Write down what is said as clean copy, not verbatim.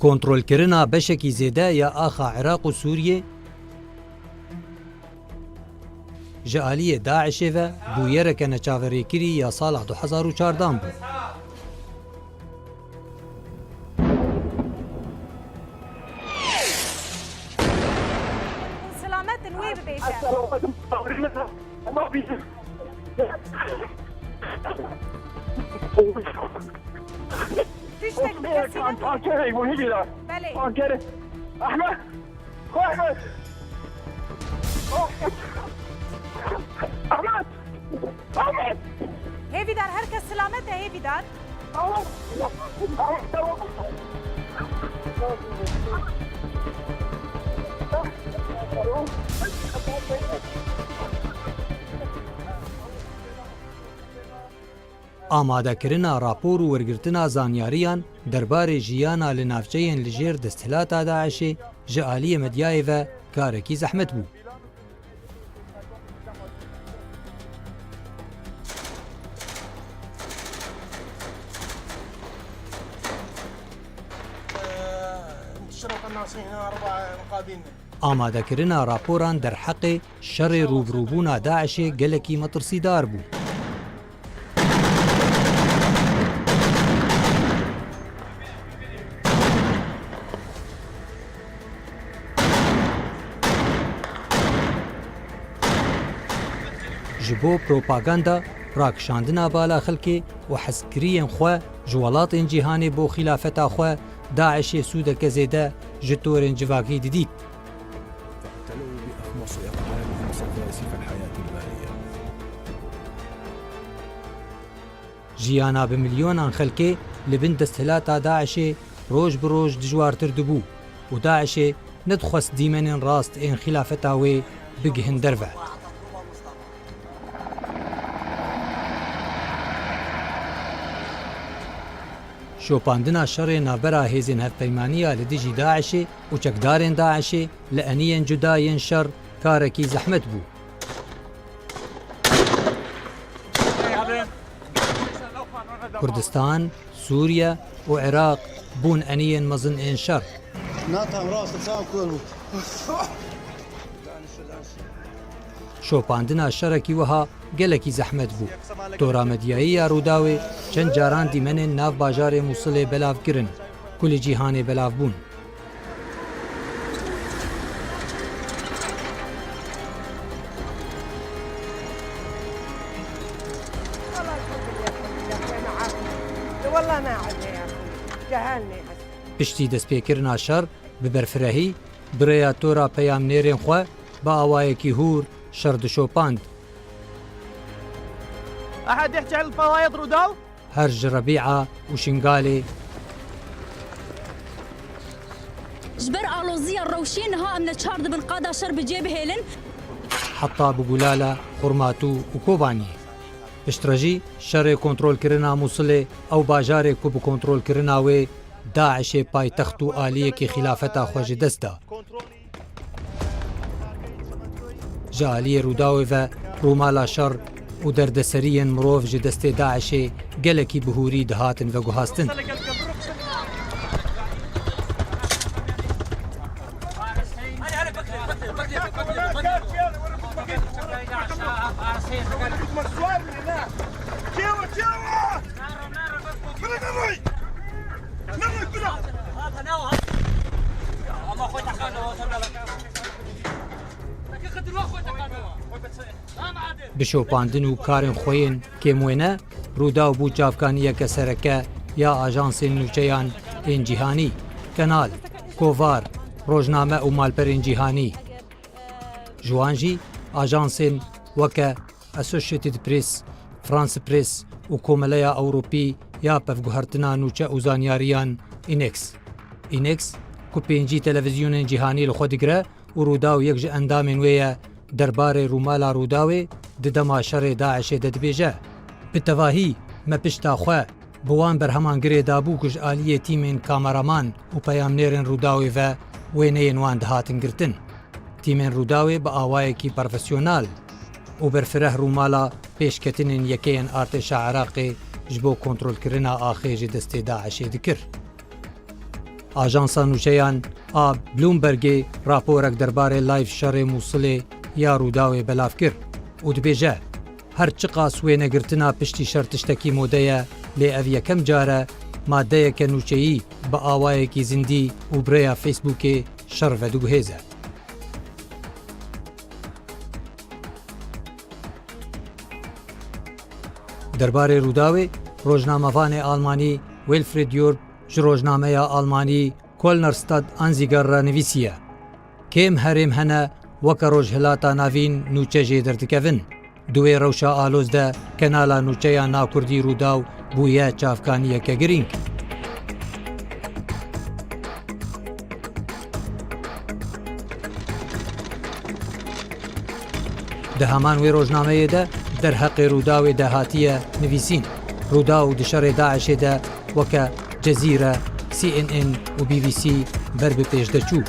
کۆنتڕۆلکردنا بەشێکی زێدە یا ئاخا عێراق و سووریێ ji aliyê Daişê ve bûyereke neçaverêkirî ya sala 2014 bû. سلامتن وê bibêje. Tiştek bikesîne. Pankerê bu hîdî Belê. Pankerê. Ahmet. Ahmet. Ahmet. Ahmet. Hêvîdar herkes selamet e hêvîdar. Amadekirina rapor û wergirtina zanyariyan derbarê jiyana li navçeyên li jêr desthilatê Daişê ji aliyê medyayê ve karekî zehmet bû. Amadekirina raporan derheqê şerê rûbirûbûna Daişê gelekî metirsîdar bû. Ji bo propaganda, rakişandina bala xelkê û hezkiriyên xwe ji welatên cîhanê bo xîlafeta xwe Daişê sûdeke zêde ji torên civakî didît. Jiyana bi milyonan xelkê li bin desthilata Daişê roj bi roj dijwartir dibû û Daişê nedixwest dîmenên rast ên xîlafeta wê bigihin derve. شۆپاندنا شەڕێ ناوبەرا هێزên hevpeymaniya li dijî Daişê û çekdarên Daişê li eniyên cudayên şer karekî zehmet bû. Kurdistan, Sûriye û Iraq bûn eniyên mezin ên şer. Şopandina şerekî wiha gelekî zehmet bû. Tora medyayî ya Rûdawê çend caran dîmenên nav bajarê Musilê belav kirin, ku li cîhanê belav bûn. Piştî destpêkirina şer bi berfirehî birêya tora peyamnêrên xwe bi awayekî hûr şer dişopand. أحد يحكي عن الفوايض روداو؟ Her ji Rebî'a û Şingalê ji ber aloziya rewşê niha em neçar dibin qada şer bi cê bihêlin heta bi Gulala, Xurmatû û Kobaniyê. Piştre jî şerê kontrolkirina Musilê ew bajarê ku bi kontrolkirina wê Daişê paytext û aliyekî xîlafeta xwe ji dest da. Ji aliyê Rûdawê ve rûmala şer û derdeseriyên mirov ji destê Daişê gelekî bihûrî dihatin veguhastin. Bi şopandin û karên xwe yên kêmwêne Rûdaw bû çavkaniyeke sereke ya ajansên nûçeyan ên cîhanî, Kenal, Kovar, Rojname û malperên cîhanî. Ji wan jî ajansên weke Associated Press, France Press û Komeleya Ewropî ya pevguhertina nûçe û zanyariyan Inex. Inex ku pêncî televizyonên cîhanî li xwe digire û Rûdaw yek ji endamên wê ye derbarê rûmala Rûdawê di dema şerê Daişê de dibêje. Bi tevahî me pişta xwe bi wan berheman girê dabû ku ji aliyê tîmên kameraman û peyamnêrên Rûdawê ve wêneyên wan dihatin girtin. Tîmên Rûdawê bi awayekî profesyonal û berfireh rûmala pêşketinên yekeyên artêşa Iraqê ji bo kontrolkirina axê ji destê Daişê dikir. ئاژانسا نوچەیان ئا بلومبەرگێ راپۆرێک دەربارەی لایف شەڕێ مووسڵێ یا ڕووداوێ بەلاف کرد و دبێژە هەر چقا سوێنەگرتنا پشتی شەر تشتێکی مۆدەیە لێ ئەڤ یەکەم جارە مادەیەکە نوچەیی بە ئاوایەکی زیندی و برەیە فەیسبووکێ شەڕڤە دووهێزە. دەربارەی ڕووداوێ ڕۆژنامەڤانێ ئالمانی ویلفرید یۆرد ji ڕۆژنامەیە ئالمانی کۆلنەرستاد ئەنزیگەڕە نویسیە کێم هەرێم هەنە وەکە ڕۆژهڵاتە ناوین نوچەژێ دەردەکەون دوێ ڕەوشە ئالۆزدە کەنالا نوچەیان ناوکوردی ڕووداو بوویە چاافکانیەکە گرنگ. دە هەمان وێ ڕۆژنامەیەدا دەرهەقی ڕووداوێ داهاتیە نویسین ڕوودا و دشەڕێ داعشێدا وەکە جەزیرە CNN و BBC بەر بە پێش دەچوو.